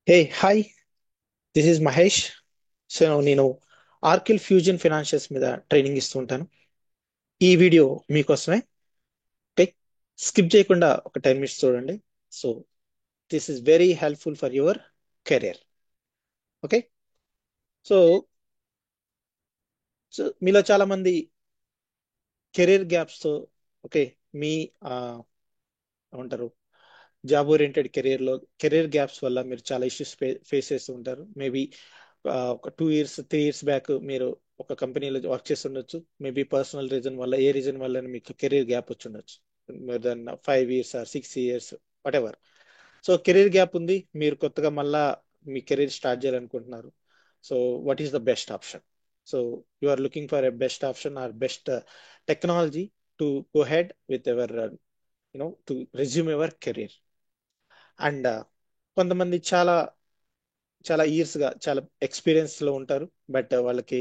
Hey hi, this is Mahesh. So నేను ఆర్కిల్ fusion financials మీద training ఇస్తూ ఉంటాను. ఈ వీడియో మీకోసమే. ఓకే, స్కిప్ చేయకుండా ఒక 10 minutes చూడండి. So this is very helpful for your career. Okay, so so మీలో చాలా మంది కెరీర్ గ్యాప్స్ తో, ఓకే, మీ ఆ, ఏమంటారు, జాబ్ ఓరియంటెడ్ కెరీర్ గ్యాప్స్ వల్ల మీరు చాలా ఇష్యూస్ ఫేస్ చేస్తూ ఉంటారు. మేబీ ఒక 2 years 3 years బ్యాక్ మీరు ఒక కంపెనీలో వర్క్ చేసి ఉండొచ్చు. మేబీ పర్సనల్ రీజన్ వల్ల, ఏ రీజన్ వల్ల మీకు కెరీర్ గ్యాప్ వచ్చి ఉండొచ్చు. More than 5 years or 6 years, whatever ఎవర్. సో కెరీర్ గ్యాప్ ఉంది, మీరు కొత్తగా మళ్ళా మీ కెరీర్ స్టార్ట్ చేయాలనుకుంటున్నారు. So what is the best option? So you are looking for a best option or best technology to go head with ever to resume ever career. And కొంతమంది చాలా చాలా years గా చాలా ఎక్స్పీరియన్స్ లో ఉంటారు. But వాళ్ళకి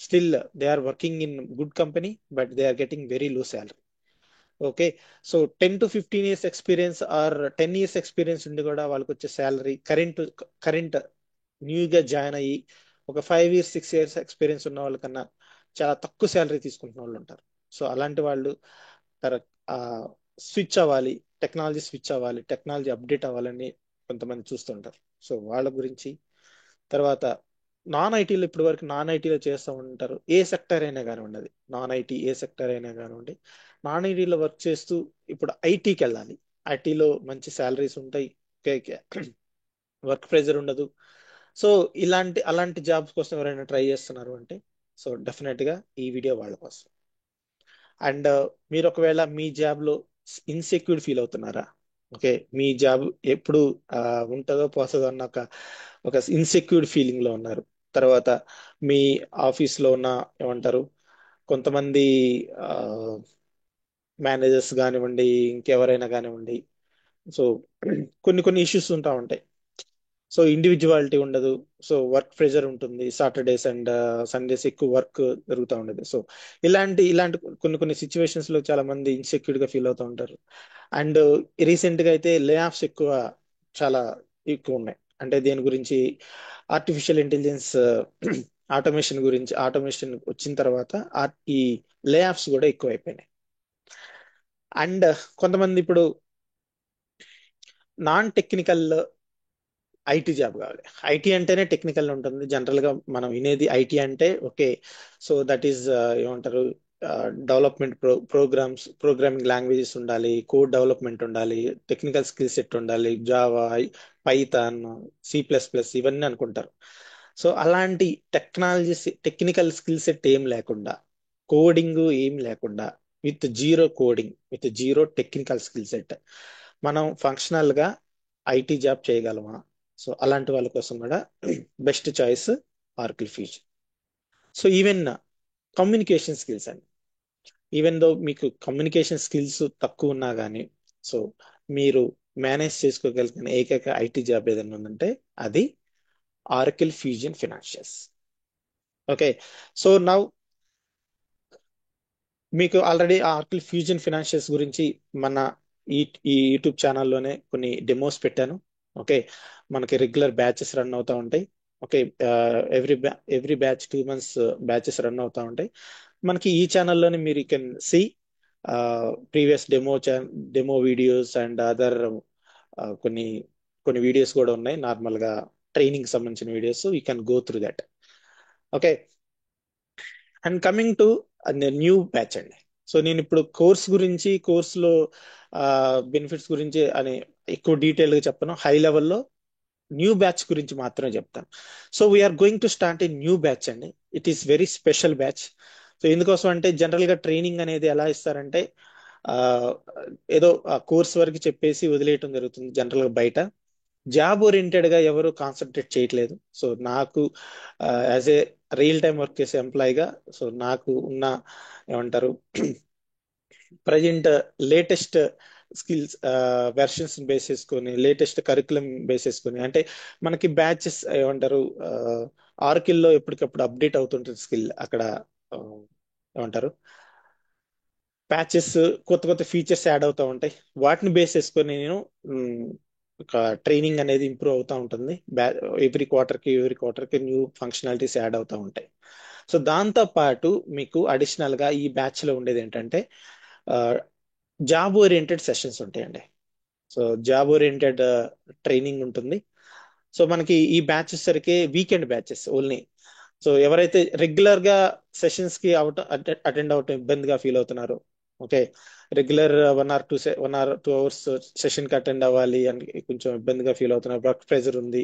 still they are working in good company, but they are getting very low salary. Okay, so 10 to 15 years experience or 10 years experience ఉండి కూడా వాళ్ళకి వచ్చే శాలరీ కరెంట్ న్యూగా జాయిన్ అయ్యి ఒక 5 years 6 years ఎక్స్పీరియన్స్ ఉన్న వాళ్ళకన్నా చాలా తక్కువ శాలరీ తీసుకుంటున్న వాళ్ళు ఉంటారు. సో అలాంటి వాళ్ళు స్విచ్ అవ్వాలి, టెక్నాలజీ స్విచ్ అవ్వాలి, టెక్నాలజీ అప్డేట్ అవ్వాలని కొంతమంది చూస్తుంటారు. సో వాళ్ళ గురించి. తర్వాత నాన్ ఐటీలో, ఇప్పటి వరకు నాన్ ఐటీలో చేస్తూ ఉంటారు. ఏ సెక్టర్ అయినా కానివ్వండి, అది నాన్ ఐటీ ఏ సెక్టర్ అయినా కానివ్వండి, నాన్ ఐటీలో వర్క్ చేస్తూ ఇప్పుడు ఐటీకి వెళ్ళాలి. ఐటీలో మంచి శాలరీస్ ఉంటాయి, వర్క్ ప్రెజర్ ఉండదు. సో అలాంటి జాబ్స్ కోసం ఎవరైనా ట్రై చేస్తున్నారు అంటే, సో డెఫినెట్ గా ఈ వీడియో వాళ్ళ కోసం. అండ్ మీరు ఒకవేళ మీ జాబ్ లో ఇన్సెక్యూర్ ఫీల్ అవుతున్నారా? ఓకే, మీ జాబ్ ఎప్పుడు ఆ, ఉంటుందో పోతుందో అన్న ఒక ఇన్సెక్యూర్ ఫీలింగ్ లో ఉన్నారు. తర్వాత మీ ఆఫీస్ లో ఉన్న, ఏమంటారు, కొంతమంది మేనేజర్స్ కానివ్వండి, ఇంకెవరైనా కానివ్వండి. సో కొన్ని కొన్ని ఇష్యూస్ ఉంటా ఉంటాయి. సో ఇండివిజువాలిటీ ఉండదు. సో వర్క్ ప్రెషర్ ఉంటుంది. సాటర్డేస్ అండ్ సండేస్ ఎక్కువ వర్క్ జరుగుతూ ఉండదు. సో ఇలాంటి కొన్ని కొన్ని సిచ్యువేషన్స్ లో చాలా మంది ఇన్సెక్యూర్ గా ఫీల్ అవుతూ ఉంటారు. అండ్ రీసెంట్ గా అయితే లే ఆఫ్స్ చాలా ఎక్కువ ఉన్నాయి. అంటే దేని గురించి? ఆర్టిఫిషియల్ ఇంటెలిజెన్స్, ఆటోమేషన్ వచ్చిన తర్వాత ఈ లే ఆఫ్స్ కూడా ఎక్కువ అయిపోయినాయి. అండ్ కొంతమంది ఇప్పుడు నాన్ టెక్నికల్ ఐటీ జాబ్ కావాలి. ఐటీ అంటేనే టెక్నికల్ ఉంటుంది. జనరల్ గా మనం వినేది ఐటీ అంటే, ఓకే, సో దట్ ఈస్, ఏమంటారు, డెవలప్మెంట్ ప్రోగ్రామింగ్ లాంగ్వేజెస్ ఉండాలి, కోడ్ డెవలప్మెంట్ ఉండాలి, టెక్నికల్ స్కిల్ సెట్ ఉండాలి, జావా, పైథాన్, C++, ఇవన్నీ అనుకుంటారు. సో అలాంటి టెక్నికల్ స్కిల్ సెట్ ఏం లేకుండా, కోడింగ్ ఏం లేకుండా, with zero technical skill set మనం ఫంక్షనల్ గా ఐటీ జాబ్ చేయగలమా? సో అలాంటి వాళ్ళ కోసం కూడా best choice ఆర్కిల్ future. So even communication skills అండి, ఈవెన్ దో మీకు కమ్యూనికేషన్ స్కిల్స్ తక్కువ ఉన్నా కానీ, సో మీరు మేనేజ్ చేసుకోగలిగిన ఏకైక ఐటీ జాబ్ ఏదైనా ఉందంటే అది ఆర్కిల్ fusion financials. Okay, so now మీకు ఆల్రెడీ ఆర్కిల్ ఫ్యూజన్ ఫినాన్షియల్స్ గురించి మన ఈ ఈ యూట్యూబ్ ఛానల్లోనే కొన్ని డెమోస్ పెట్టాను. ఓకే, మనకి రెగ్యులర్ బ్యాచెస్ రన్ అవుతూ ఉంటాయి. Okay, every batch 2 months batches run అవుతూ ఉంటాయి. మనకి ఈ ఛానల్లోనే మీరు can see previous demo videos and other కొన్ని కొన్ని వీడియోస్ కూడా ఉన్నాయి. నార్మల్ గా ట్రైనింగ్ సంబంధించిన videos, you can go through that. Okay, and coming to new batch అండి. సో నేను ఇప్పుడు కోర్సులో బెనిఫిట్స్ గురించి అని ఎక్కువ డీటెయిల్ గా చెప్పను. హై లెవెల్లో న్యూ బ్యాచ్ గురించి మాత్రమే చెప్తాను. So we're going to start a new batch అండి. It is very special batch. So ఎందుకోసం అంటే, జనరల్ గా ట్రైనింగ్ అనేది ఎలా ఇస్తారంటే, ఆ, ఏదో ఆ కోర్స్ వరకు చెప్పేసి వదిలేయటం జరుగుతుంది జనరల్ గా బయట. జాబ్ ఓరియంటెడ్ గా ఎవరు కాన్సన్ట్రేట్ చేయట్లేదు. సో నాకు as a real time work చేసే ఎంప్లాయీగా, సో నాకు ఉన్న, ఏమంటారు, present latest skills versions base చేసుకొని, లేటెస్ట్ కరికులం బేస్ చేసుకొని, అంటే మనకి బ్యాచెస్, ఏమంటారు, ఆర్కిల్లో ఎప్పటికప్పుడు అప్డేట్ అవుతుంటుంది స్కిల్ అక్కడ. ఆ, ఏమంటారు, ప్యాచెస్, కొత్త కొత్త ఫీచర్స్ యాడ్ అవుతూ ఉంటాయి. వాటిని బేస్ చేసుకొని నేను ఒక ట్రైనింగ్ అనేది ఇంప్రూవ్ అవుతూ ఉంటుంది. ఎవ్రీ క్వార్టర్కి న్యూ ఫంక్షనాలిటీస్ యాడ్ అవుతూ ఉంటాయి. సో దాంతో పాటు మీకు అడిషనల్ గా ఈ బ్యాచ్ లో ఉండేది ఏంటంటే జాబ్ ఓరియంటెడ్ సెషన్స్ ఉంటాయండి. సో జాబ్ ఓరియంటెడ్ ట్రైనింగ్ ఉంటుంది. సో మనకి ఈ బ్యాచ్ వచ్చేసరికి వీకెండ్ బ్యాచెస్ ఓన్లీ. సో ఎవరైతే రెగ్యులర్ గా సెషన్స్ కి అటెండ్ అవటం ఇబ్బందిగా ఫీల్ అవుతున్నారు, okay, regular 1 or 2 hours session కి అటెండ్ అవ్వాలి అని కొంచెం ఇబ్బందిగా ఫీల్ అవుతున్నారు, వర్క్ ప్రెజర్ ఉంది,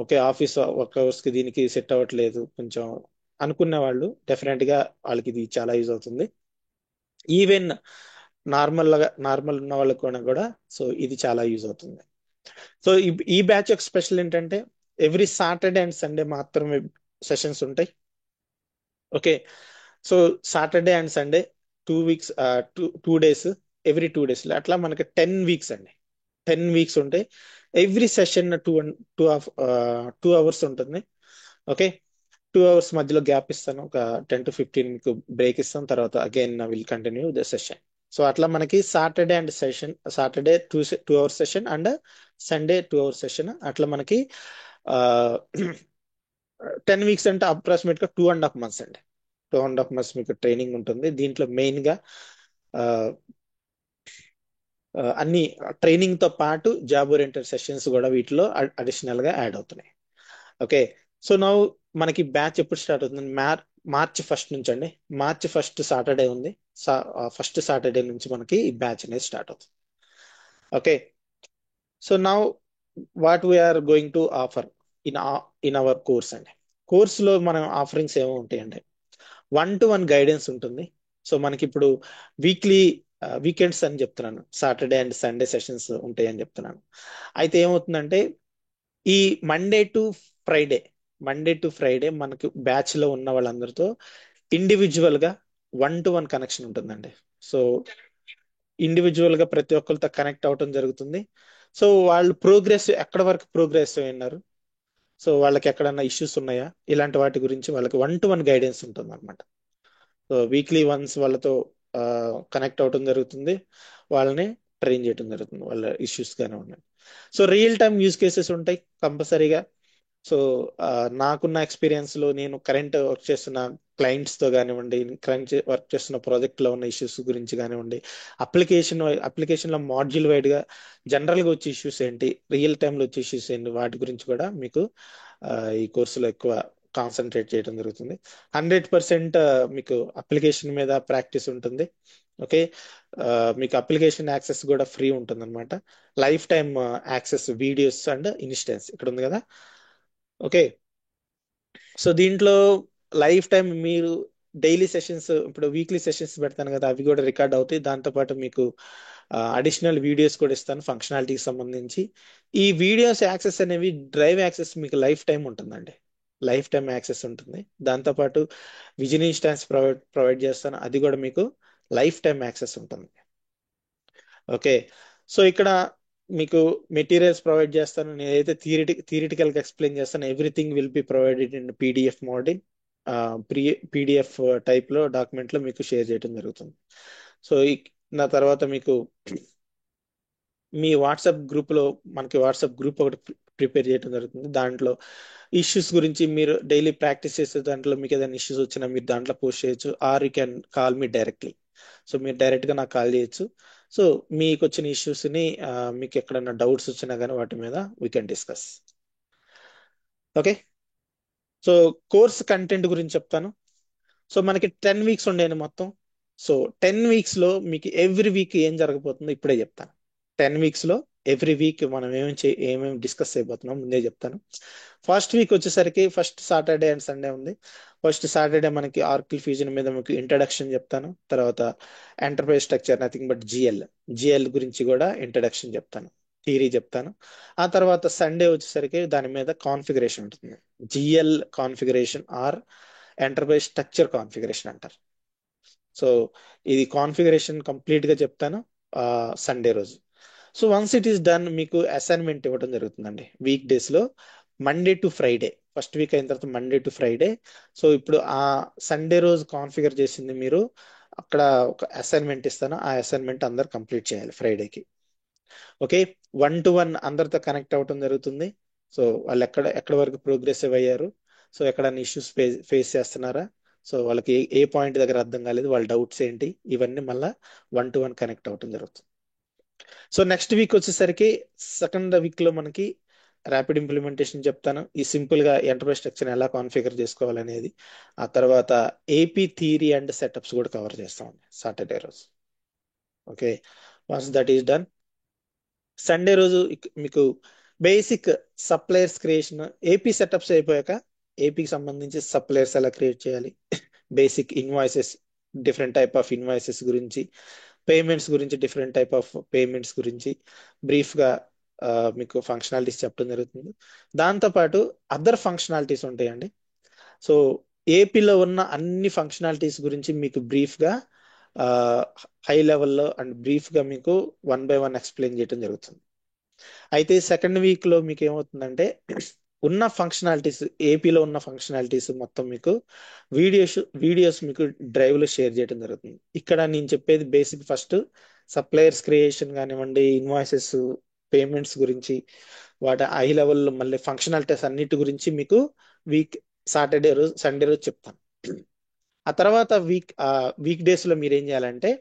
ఓకే, ఆఫీస్ వర్క్ అవర్స్ కి దీనికి సెట్ అవ్వట్లేదు కొంచెం అనుకున్న వాళ్ళు డెఫినెట్ గా వాళ్ళకి ఇది చాలా యూజ్ అవుతుంది. ఈవెన్ నార్మల్ ఉన్న వాళ్ళకి కూడా సో ఇది చాలా యూజ్ అవుతుంది. సో ఈ బ్యాచ్ యొక్క స్పెషల్ ఏంటంటే ఎవ్రీ సాటర్డే అండ్ సండే మాత్రమే సెషన్స్ ఉంటాయి. Okay. So Saturday and Sunday 2 weeks, 2 days, every 2 days అట్లా మనకి 10 వీక్స్ అండి. 10 వీక్స్ ఉంటాయి. ఎవ్రీ సెషన్ 2 అవర్స్ ఉంటుంది. ఓకే. 2 అవర్స్ మధ్యలో గ్యాప్ ఇస్తాను, ఒక 10 to 15 మీకు బ్రేక్ ఇస్తాను, తర్వాత again will continue the session. So అట్లా మనకి Saturday 2 hours session and Sunday 2 hours session, అట్లా మనకి 10 వీక్స్ అంటే అప్రాక్సిమేట్ గా 2.5 months అండి. 2.5 months మీకు ట్రైనింగ్ ఉంటుంది. దీంట్లో మెయిన్ గా ఆ, అన్ని ట్రైనింగ్ తో పాటు జాబ్ ఓరియంటెడ్ సెషన్స్ కూడా వీటిలో అడిషనల్ గా యాడ్ అవుతున్నాయి. ఓకే. సో నౌ మనకి బ్యాచ్ ఎప్పుడు స్టార్ట్ అవుతుంది? మార్చి 1 నుంచి అండి. మార్చి 1 సాటర్డే ఉంది. ఫస్ట్ సాటర్డే నుంచి మనకి ఈ బ్యాచ్ అనేది స్టార్ట్ అవుతుంది. Okay. So now what we are going to offer in in our course అండి. కోర్సులో మనం ఆఫరింగ్స్ ఏమో ఉంటాయండి. 1-to-1 గైడెన్స్ ఉంటుంది. సో మనకి ఇప్పుడు వీక్లీ వీకెండ్స్ అని చెప్తున్నాను, సాటర్డే అండ్ సండే సెషన్స్ ఉంటాయి అని చెప్తున్నాను. అయితే ఏమవుతుందంటే ఈ Monday to Friday Monday to Friday మనకు బ్యాచ్ లో ఉన్న వాళ్ళందరితో ఇండివిజువల్ గా 1-to-1 కనెక్షన్ ఉంటుందండి. సో ఇండివిజువల్ గా ప్రతి ఒక్కరితో కనెక్ట్ అవటం జరుగుతుంది. సో వాళ్ళు ఎక్కడ వరకు ప్రోగ్రెస్ అయినారు, సో వాళ్ళకి ఎక్కడన్నా ఇష్యూస్ ఉన్నాయా, ఇలాంటి వాటి గురించి వాళ్ళకి 1-to-1 గైడెన్స్ ఉంటుంది అనమాట. సో వీక్లీ వన్స్ వాళ్ళతో కనెక్ట్ అవటం జరుగుతుంది, వాళ్ళని ట్రైన్ చేయడం జరుగుతుంది, వాళ్ళ ఇష్యూస్ గానే ఉన్నాయి. So real time use cases ఉంటాయి కంపల్సరీగా. సో నాకున్న ఎక్స్పీరియన్స్ లో నేను కరెంట్ వర్క్ చేస్తున్న క్లయింట్స్ తో కానివ్వండి, కరెంట్ వర్క్ చేస్తున్న ప్రాజెక్ట్ లో ఉన్న ఇష్యూస్ గురించి కానివ్వండి, అప్లికేషన్ లో మాడ్యూల్ వైడ్ గా జనరల్ గా వచ్చే ఇష్యూస్ ఏంటి, రియల్ టైమ్ లో వచ్చే ఇష్యూస్ ఏంటి, వాటి గురించి కూడా మీకు ఆ, ఈ కోర్సులో ఎక్కువ కాన్సన్ట్రేట్ చేయడం జరుగుతుంది. 100% మీకు అప్లికేషన్ మీద ప్రాక్టీస్ ఉంటుంది. ఓకే. మీకు అప్లికేషన్ యాక్సెస్ కూడా ఫ్రీ ఉంటుంది అనమాట. Life time access videos and instance ఇక్కడ ఉంది కదా. ఓకే. సో దీంట్లో లైఫ్ టైం మీరు డైలీ సెషన్స్, ఇప్పుడు వీక్లీ సెషన్స్ పెడతాను కదా, అవి కూడా రికార్డ్ అవుతాయి. దాంతోపాటు మీకు అడిషనల్ వీడియోస్ కూడా ఇస్తాను ఫంక్షనాలిటీకి సంబంధించి. ఈ వీడియోస్ యాక్సెస్ అనేవి డ్రైవ్ యాక్సెస్ మీకు లైఫ్ టైం ఉంటుందండి. లైఫ్ టైం యాక్సెస్ ఉంటుంది. దాంతోపాటు విజన్ ఇన్స్టాన్స్ ప్రొవైడ్ చేస్తాను, అది కూడా మీకు లైఫ్ టైం యాక్సెస్ ఉంటుంది. ఓకే. సో ఇక్కడ మీకు మెటీరియల్స్ ప్రొవైడ్ చేస్తాను. నేను ఏదైతే థియరిటికల్ గా ఎక్స్ప్లెయిన్ చేస్తాను, everything will be provided in PDF model. Pre PDF type లో డాక్యుమెంట్ లో మీకు షేర్ చేయడం జరుగుతుంది. సో నా తర్వాత మీకు మీ వాట్సాప్ గ్రూప్ లో మనకి వాట్సాప్ గ్రూప్ ఒకటి ప్రిపేర్ చేయడం జరుగుతుంది. దాంట్లో ఇష్యూస్ గురించి మీరు డైలీ ప్రాక్టీస్ చేసే దాంట్లో మీకు ఏదైనా ఇష్యూస్ వచ్చినా మీరు దాంట్లో పోస్ట్ చేయొచ్చు, or you can call me directly. So మీరు డైరెక్ట్ గా నాకు కాల్ చేయొచ్చు. సో మీకు వచ్చిన ఇష్యూస్ ని మీకు ఎక్కడన్నా డౌట్స్ వచ్చినా కానీ వాటి మీద we can discuss. Okay. So course content గురించి చెప్తాను. సో మనకి 10 వీక్స్ ఉండేది మొత్తం. సో 10 వీక్స్ లో మీకు ఎవ్రీ వీక్ ఏం జరగబోతుందో ఇప్పుడే చెప్తాను. 10 వీక్స్ లో ఎవ్రీ వీక్ మనం ఏమేమి డిస్కస్ చేయబోతున్నాం ముందే చెప్తాను. ఫస్ట్ వీక్ వచ్చేసరికి ఫస్ట్ సాటర్డే అండ్ సండే ఉంది. ఫస్ట్ సాటర్డే మనకి ఆర్కిల్ ఫ్యూజన్ మీద మీకు ఇంట్రడక్షన్ చెప్తాను. తర్వాత enterprise structure nothing but GL గురించి కూడా ఇంట్రడక్షన్ చెప్తాను, థియరీ చెప్తాను. ఆ తర్వాత సండే వచ్చేసరికి దాని మీద కాన్ఫిగరేషన్ ఉంటుంది. GL configuration or enterprise structure configuration అంటారు. సో ఇది కాన్ఫిగరేషన్ కంప్లీట్ గా చెప్తాను సండే రోజు. So once it is done మీకు అసైన్మెంట్ ఇవ్వడం జరుగుతుందండి వీక్ డేస్ లో, Monday to Friday. First week అయిన తర్వాత మండే టు ఫ్రైడే. సో ఇప్పుడు ఆ సండే రోజు కాన్ఫిగర్ చేసింది మీరు అక్కడ ఒక అసైన్మెంట్ ఇస్తాను, ఆ అసైన్మెంట్ అందరు కంప్లీట్ చేయాలి ఫ్రైడేకి. ఓకే, వన్ టు వన్ అందరితో కనెక్ట్ అవ్వటం జరుగుతుంది. సో వాళ్ళు ఎక్కడ వరకు ప్రోగ్రెసివ్ అయ్యారు, సో ఎక్కడైనా ఇష్యూస్ ఫేస్ చేస్తున్నారా, సో వాళ్ళకి ఏ పాయింట్ దగ్గర అర్థం కాలేదు, వాళ్ళ డౌట్స్ ఏంటి, ఇవన్నీ మళ్ళా వన్ టు వన్ కనెక్ట్ అవ్వటం జరుగుతుంది. సో నెక్స్ట్ వీక్ వచ్చేసరికి సెకండ్ వీక్ లో మనకి ర్యాపిడ్ ఇంప్లిమెంటేషన్ చెప్తాను, ఈ సింపుల్ గా ఎంటర్ప్రైజ్ స్ట్రక్చర్ ఎలా కాన్ఫిగర్ చేసుకోవాలనేది. ఆ తర్వాత ఏపీ థియరీ అండ్ సెటప్స్ కూడా కవర్ చేస్తామండి సాటర్డే రోజు. Okay, once that is done, Sunday రోజు మీకు basic suppliers creation, AP setups అయిపోయాక ఏపీకి సంబంధించి సప్లయర్స్ ఎలా క్రియేట్ చేయాలి, basic invoices, different type of invoices గురించి, పేమెంట్స్ గురించి, డిఫరెంట్ టైప్ ఆఫ్ పేమెంట్స్ గురించి బ్రీఫ్ గా మీకు ఫంక్షనాలిటీస్ చెప్పడం జరుగుతుంది. దాంతోపాటు అదర్ ఫంక్షనాలిటీస్ ఉంటాయండి. సో ఏపీలో ఉన్న అన్ని ఫంక్షనాలిటీస్ గురించి మీకు బ్రీఫ్ గా హై లెవెల్లో అండ్ బ్రీఫ్ గా మీకు వన్ బై వన్ ఎక్స్ప్లెయిన్ చేయడం జరుగుతుంది. అయితే సెకండ్ వీక్ లో మీకు ఏమవుతుందంటే ఉన్న ఫంక్షనాలిటీస్, ఏపీలో ఉన్న ఫంక్షనాలిటీస్ మొత్తం మీకు వీడియోస్ వీడియోస్ మీకు డ్రైవ్ లో షేర్ చేయడం జరుగుతుంది. ఇక్కడ నేను చెప్పేది బేసిక్ ఫస్ట్ సప్లయర్స్ క్రియేషన్ కానివ్వండి, ఇన్వాయిసెస్, పేమెంట్స్ గురించి, వాటి హై లెవెల్లో మళ్ళీ ఫంక్షనాలిటీస్ అన్నిటి గురించి మీకు వీక్ సాటర్డే రోజు సండే రోజు చెప్తాను. ఆ తర్వాత వీక్ డేస్ లో మీరు ఏం చేయాలంటే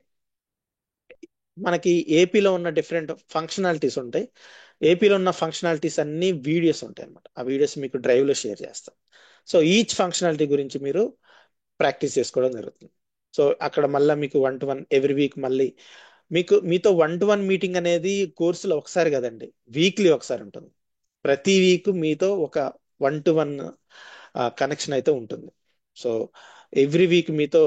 మనకి ఏపీలో ఉన్న డిఫరెంట్ ఫంక్షనాలిటీస్ ఉంటాయి. ఏపీలో ఉన్న ఫంక్షనాలిటీస్ అన్ని వీడియోస్ ఉంటాయి అనమాట. ఆ వీడియోస్ మీకు డ్రైవ్ లో షేర్ చేస్తాం. సో ఈచ్ ఫంక్షనాలిటీ గురించి మీరు ప్రాక్టీస్ చేసుకోవడం జరుగుతుంది. సో అక్కడ మళ్ళీ మీకు one to one every week మళ్ళీ మీతో వన్ టు వన్ మీటింగ్ అనేది కోర్సులో ఒకసారి కదండి, వీక్లీ ఒకసారి ఉంటుంది. ప్రతి వీక్ మీతో ఒక వన్ టు వన్ కనెక్షన్ అయితే ఉంటుంది. సో ఎవ్రీ వీక్ మీతో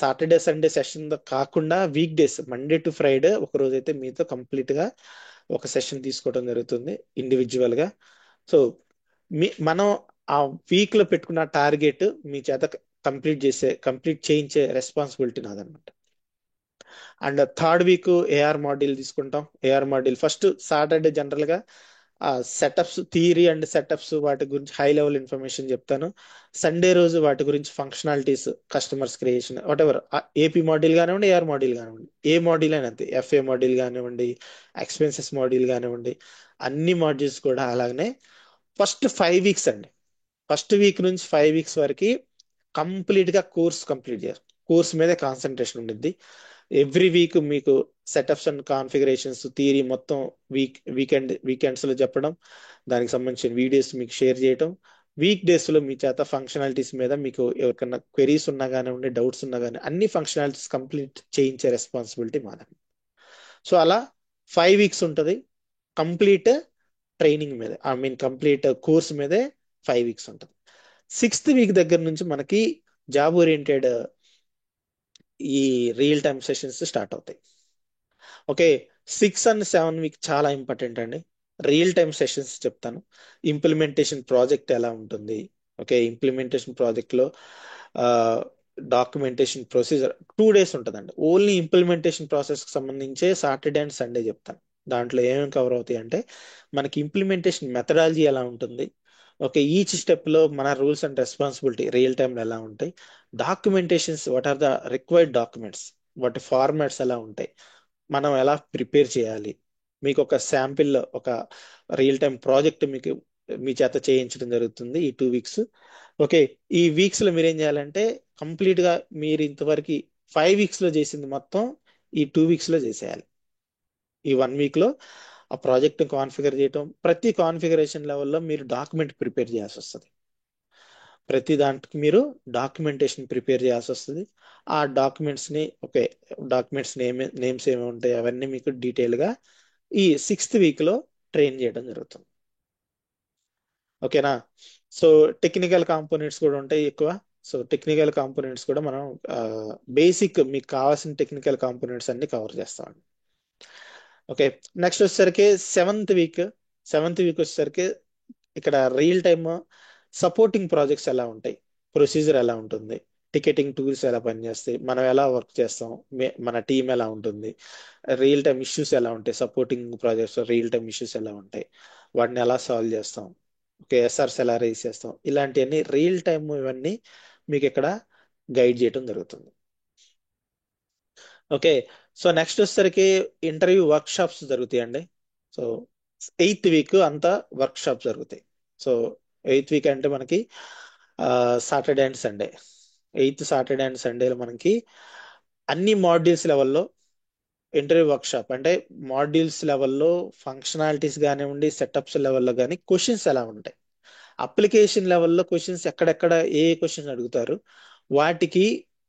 సాటర్డే సండే సెషన్ కాకుండా week days Monday to Friday ఒక రోజు అయితే మీతో కంప్లీట్ గా ఒక సెషన్ తీసుకోవడం జరుగుతుంది ఇండివిజువల్ గా. సో మనం ఆ వీక్ లో పెట్టుకున్న టార్గెట్ మీ చేత కంప్లీట్ చేయించే రెస్పాన్సిబిలిటీ నాదనమాట. And third week AR module తీసుకుంటాం. AR module first Saturday general గా సెటప్స్, థియరీ అండ్ సెటప్స్ వాటి గురించి హై లెవెల్ ఇన్ఫర్మేషన్ చెప్తాను. సండే రోజు వాటి గురించి functionalities, customers creation, whatever, AP module కానివ్వండి, ఏఆర్ మాడ్యూల్ కానివ్వండి, ఏ మాడ్యూల్ అయినా అంతే, ఎఫ్ఏ మాడ్యూల్ కానివ్వండి, ఎక్స్పెన్సెస్ మాడ్యూల్ కానివ్వండి, అన్ని మాడ్యూల్స్ కూడా అలాగనే. ఫస్ట్ 5 వీక్స్ అండి, ఫస్ట్ వీక్ నుంచి 5 వీక్స్ వరకు కంప్లీట్ గా కంప్లీట్ చేయాలి. కోర్స్ మీదే కాన్సన్ట్రేషన్ ఉండిద్ది. ఎవ్రీ వీక్ మీకు సెటప్స్ అండ్ కాన్ఫిగరేషన్స్ థియరీ మొత్తం వీకెండ్స్ లో చెప్పడం, దానికి సంబంధించిన వీడియోస్ మీకు షేర్ చేయడం. వీక్ డేస్ లో మీ చేత ఫంక్షనాలిటీస్ మీద మీకు ఎవరికైనా క్వెరీస్ ఉన్నా కానివ్వండి, డౌట్స్ ఉన్నా కానీ అన్ని ఫంక్షనాలిటీస్ కంప్లీట్ చేయించే రెస్పాన్సిబిలిటీ మాది. సో అలా 5 వీక్స్ ఉంటుంది కంప్లీట్ ట్రైనింగ్ మీద, ఐ మీన్ కంప్లీట్ కోర్స్ మీదే 5 వీక్స్ ఉంటుంది. సిక్స్త్ వీక్ దగ్గర నుంచి మనకి జాబ్ ఓరియంటెడ్ ఈ రియల్ టైమ్ సెషన్స్ స్టార్ట్ అవుతాయి. ఓకే, 6 అండ్ 7 వీక్ చాలా ఇంపార్టెంట్ అండి. రియల్ టైమ్ సెషన్స్ చెప్తాను. ఇంప్లిమెంటేషన్ ప్రాజెక్ట్ ఎలా ఉంటుంది, ఓకే, ఇంప్లిమెంటేషన్ ప్రాజెక్ట్ లో డాక్యుమెంటేషన్ ప్రొసీజర్ 2 days ఉంటుందండి. ఓన్లీ ఇంప్లిమెంటేషన్ ప్రాసెస్ కి సంబంధించే సాటర్డే అండ్ సండే చెప్తాను. దాంట్లో ఏమేమి కవర్ అవుతాయి అంటే మనకి ఇంప్లిమెంటేషన్ మెథడాలజీ ఎలా ఉంటుంది, ఓకే, ఈచ్ స్టెప్ లో మన రూల్స్ అండ్ రెస్పాన్సిబిలిటీ రియల్ టైంలో ఎలా ఉంటాయి, documentations, what are the required documents, వాటి ఫార్మాట్స్ ఎలా ఉంటాయి, మనం ఎలా ప్రిపేర్ చేయాలి, మీకు ఒక శాంపిల్, ఒక రియల్ టైం ప్రాజెక్ట్ మీకు మీ చేత చేయించడం జరుగుతుంది ఈ 2 వీక్స్. ఓకే, ఈ వీక్స్ లో మీరు ఏం చేయాలంటే కంప్లీట్ గా మీరు ఇంతవరకు 5 వీక్స్ లో చేసింది మొత్తం ఈ 2 వీక్స్ లో చేసేయాలి. ఈ 1 వీక్ లో ఆ ప్రాజెక్ట్ కాన్ఫిగర్ చేయటం, ప్రతి కాన్ఫిగరేషన్ లెవెల్లో మీరు డాక్యుమెంట్ ప్రిపేర్ చేయాల్సి వస్తుంది. ప్రతి దాంట్కి మీరు డాక్యుమెంటేషన్ ప్రిపేర్ చేయాల్సి వస్తుంది. ఆ డాక్యుమెంట్స్ ని, ఓకే, డాక్యుమెంట్స్ నేమ్స్ ఏమి ఉంటాయి అవన్నీ మీకు డీటెయిల్ గా ఈ సిక్స్త్ వీక్ లో ట్రైన్ చేయడం జరుగుతుంది. ఓకేనా. సో టెక్నికల్ కాంపోనెంట్స్ కూడా ఉంటాయి ఎక్కువ. సో టెక్నికల్ కాంపోనెంట్స్ కూడా మనం బేసిక్ మీకు కావాల్సిన టెక్నికల్ కాంపోనెంట్స్ అన్ని కవర్ చేస్తామండి. ఓకే, నెక్స్ట్ వచ్చేసరికి సెవెంత్ వీక్ వచ్చేసరికి ఇక్కడ రియల్ టైమ్ సపోర్టింగ్ ప్రాజెక్ట్స్ ఎలా ఉంటాయి, ప్రొసీజర్ ఎలా ఉంటుంది, టికెటింగ్ టూల్స్ ఎలా పనిచేస్తాయి, మనం ఎలా వర్క్ చేస్తాం, మన టీం ఎలా ఉంటుంది, రియల్ టైమ్ ఇష్యూస్ ఎలా ఉంటాయి, supporting projects real time issues ఎలా ఉంటాయి, వాటిని ఎలా సాల్వ్ చేస్తాం, ఓకే, ఎస్ఆర్స్ ఎలా రేస్ చేస్తాం, ఇలాంటివన్నీ రియల్ టైమ్ ఇవన్నీ మీకు ఇక్కడ గైడ్ చేయడం జరుగుతుంది. ఓకే, సో నెక్స్ట్ వచ్చేసరికి ఇంటర్వ్యూ వర్క్ షాప్స్ జరుగుతాయండి. సో ఎయిత్ వీక్ అంతా వర్క్ షాప్ జరుగుతాయి. సో ఎయిత్ వీక్ అంటే మనకి Saturday and Sunday. Eighth Saturday and సండేలో మనకి అన్ని మాడ్యూల్స్ లెవెల్లో ఇంటర్వ్యూ వర్క్ షాప్ అంటే మాడ్యూల్స్ లెవెల్లో ఫంక్షనాలిటీస్ కానివ్వండి, సెటప్స్ లెవెల్లో కానీ క్వశ్చన్స్ ఎలా ఉంటాయి, అప్లికేషన్ లెవెల్లో క్వశ్చన్స్ ఎక్కడెక్కడ ఏ క్వశ్చన్స్ అడుగుతారు, వాటికి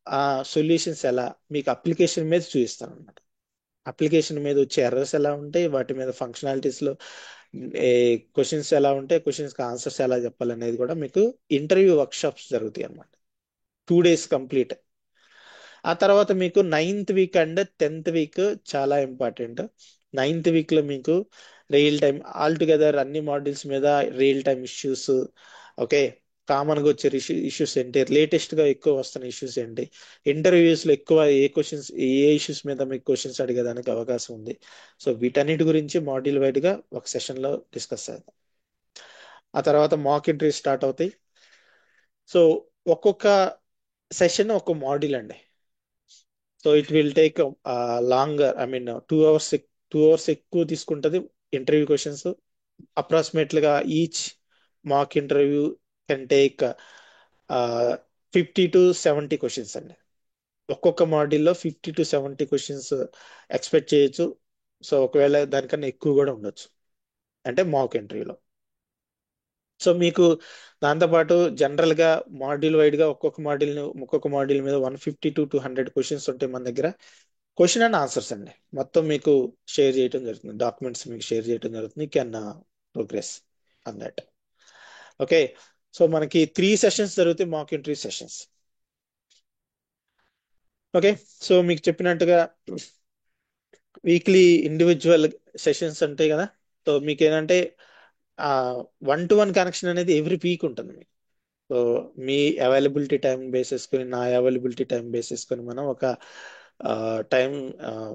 ఆ సొల్యూషన్స్ ఎలా మీకు అప్లికేషన్ మీద చూపిస్తాను అనమాట. అప్లికేషన్ మీద వచ్చే ఎర్రర్స్ ఎలా ఉంటాయి, వాటి మీద ఫంక్షనాలిటీస్ లో ఏ క్వశ్చన్స్ ఎలా ఉంటాయి, క్వశ్చన్స్ కి ఆన్సర్స్ ఎలా చెప్పాలనేది కూడా మీకు ఇంటర్వ్యూ వర్క్ షాప్స్ జరుగుతాయి అన్నమాట. 2 days కంప్లీట్. ఆ తర్వాత మీకు ninth week and 10th week చాలా ఇంపార్టెంట్. నైన్త్ వీక్ లో మీకు రియల్ టైం ఆల్ టుగెదర్ అన్ని మాడ్యూల్స్ మీద real time issues. Okay. Common గా వచ్చే ఇష్యూస్ ఏంటి, లేటెస్ట్ గా ఎక్కువ వస్తున్న ఇష్యూస్ ఏంటి, ఇంటర్వ్యూస్ లో ఎక్కువ ఏ క్వశ్చన్స్ ఏ ఇష్యూస్ మీద మీకు క్వశ్చన్స్ అడిగేదానికి అవకాశం ఉంది. సో వీటన్నిటి గురించి మాడ్యూల్ వైడ్ గా ఒక సెషన్ లో డిస్కస్ చేద్దాం. ఆ తర్వాత మాక్ ఇంటర్వ్యూ స్టార్ట్ అవుతాయి. సో ఒక్కొక్క సెషన్ ఒక మాడ్యూల్ అండి. So it will take longer, I mean 2 hours. 2 hours ఎక్కువ తీసుకుంటది ఇంటర్వ్యూ క్వశ్చన్స్. అప్రాక్సిమేట్లీగా each mock interview can take 50 to 70 questions అండి. ఒక్కొక్క మాడ్యూల్లో 50 to 70 క్వశ్చన్స్ ఎక్స్పెక్ట్ చేయొచ్చు. సో ఒకవేళ దానికన్నా ఎక్కువ కూడా ఉండొచ్చు అంటే మాక్ ఇంటర్వ్యూలో. సో మీకు దాంతోపాటు జనరల్ గా మాడ్యూల్ వైడ్ గా ఒక్కొక్క మాడ్యూల్ మీద 150 to 200 క్వశ్చన్స్ ఉంటాయి మన దగ్గర. క్వశ్చన్ అండ్ ఆన్సర్స్ అండి మొత్తం మీకు షేర్ చేయడం జరుగుతుంది, డాక్యుమెంట్స్ మీకు షేర్ చేయడం జరుగుతుంది. Can progress an that. Okay. So మనకి 3 సెషన్స్ జరుగుతాయి, mock interview sessions. Okay. So మీకు చెప్పినట్టుగా వీక్లీ ఇండివిజువల్ సెషన్స్ ఉంటాయి కదా. సో మీకు ఏంటంటే ఆ 1-to-1 కనెక్షన్ అనేది ఎవ్రీ వీక్ ఉంటుంది మీకు. సో మీ అవైలబిలిటీ టైం బేస్ కొని, నా అవైలబిలిటీ టైం బేస్ కొని మనం ఒక టైం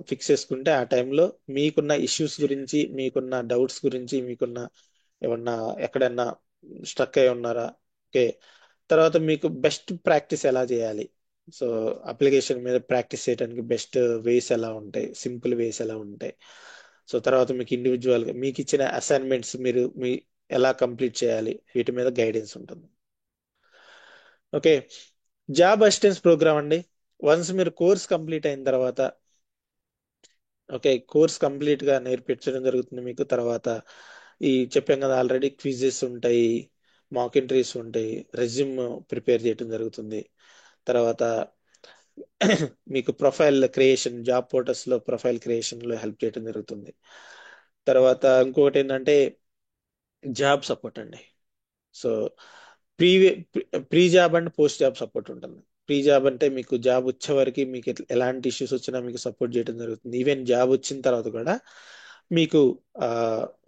ఫిక్స్ చేసుకుంటే ఆ టైంలో మీకున్న ఇష్యూస్ గురించి, మీకున్న డౌట్స్ గురించి, మీకున్న ఏమన్నా ఎక్కడన్నా స్ట్రక్ అయి ఉన్నారా, ఓకే, తర్వాత మీకు బెస్ట్ ప్రాక్టీస్ ఎలా చేయాలి, సో అప్లికేషన్ మీద ప్రాక్టీస్ చేయడానికి బెస్ట్ వేస్ ఎలా ఉంటాయి, సింపుల్ వేస్ ఎలా ఉంటాయి, సో తర్వాత మీకు ఇండివిజువల్ గా మీకు ఇచ్చిన అసైన్మెంట్స్ మీరు ఎలా కంప్లీట్ చేయాలి, వీటి మీద గైడెన్స్ ఉంటుంది. ఓకే. జాబ్ అసిస్టెన్స్ ప్రోగ్రామ్ అండి. వన్స్ మీరు కోర్స్ కంప్లీట్ అయిన తర్వాత, ఓకే, కోర్స్ కంప్లీట్ గా నేర్పించడం జరుగుతుంది మీకు. తర్వాత ఈ చెప్పాం కదా ఆల్రెడీ క్విజెస్ ఉంటాయి, మాక్ ఇంటర్వ్యూస్ ఉంటాయి, రెజ్యూమ్ ప్రిపేర్ చేయడం జరుగుతుంది. తర్వాత మీకు ప్రొఫైల్ క్రియేషన్, జాబ్ పోర్టల్స్ లో ప్రొఫైల్ క్రియేషన్ లో హెల్ప్ చేయడం జరుగుతుంది. తర్వాత ఇంకొకటి ఏంటంటే జాబ్ సపోర్ట్ అండి. So pre pre job and post job support ఉంటుంది. ప్రీ జాబ్ అంటే మీకు జాబ్ వచ్చే వరకు మీకు ఎలాంటి ఇష్యూస్ వచ్చినా మీకు సపోర్ట్ చేయడం జరుగుతుంది. ఈవెన్ జాబ్ వచ్చిన తర్వాత కూడా మీకు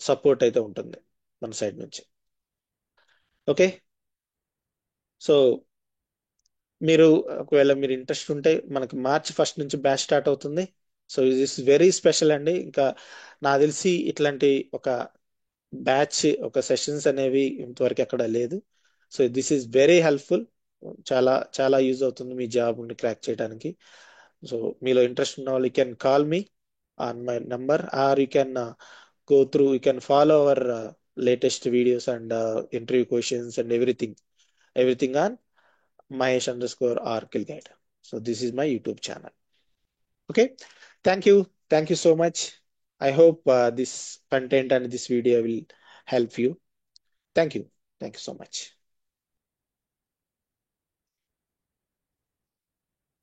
సపోర్ట్ అయితే ఉంటుంది మన సైడ్ నుంచి. ఓకే. సో మీరు ఒకవేళ మీరు ఇంట్రెస్ట్ ఉంటే మనకి March 1 నుంచి బ్యాచ్ స్టార్ట్ అవుతుంది. సో ఇస్ వెరీ స్పెషల్ అండి. ఇంకా నాకు తెలిసి ఇట్లాంటి ఒక బ్యాచ్, ఒక సెషన్స్ అనేవి ఇంతవరకు ఎక్కడ లేదు. So this is very helpful. చాలా చాలా యూజ్ అవుతుంది మీ జాబ్ ని క్రాక్ చేయడానికి. సో మీలో ఇంట్రెస్ట్ ఉన్న వాళ్ళు you can call me on my number, or you can go through, you can follow our latest videos and interview questions and everything on Mahesh_Oracle Guide. So this is my YouTube channel. Okay. Thank you. Thank you so much. I hope this content and this video will help you. Thank you. Thank you so much.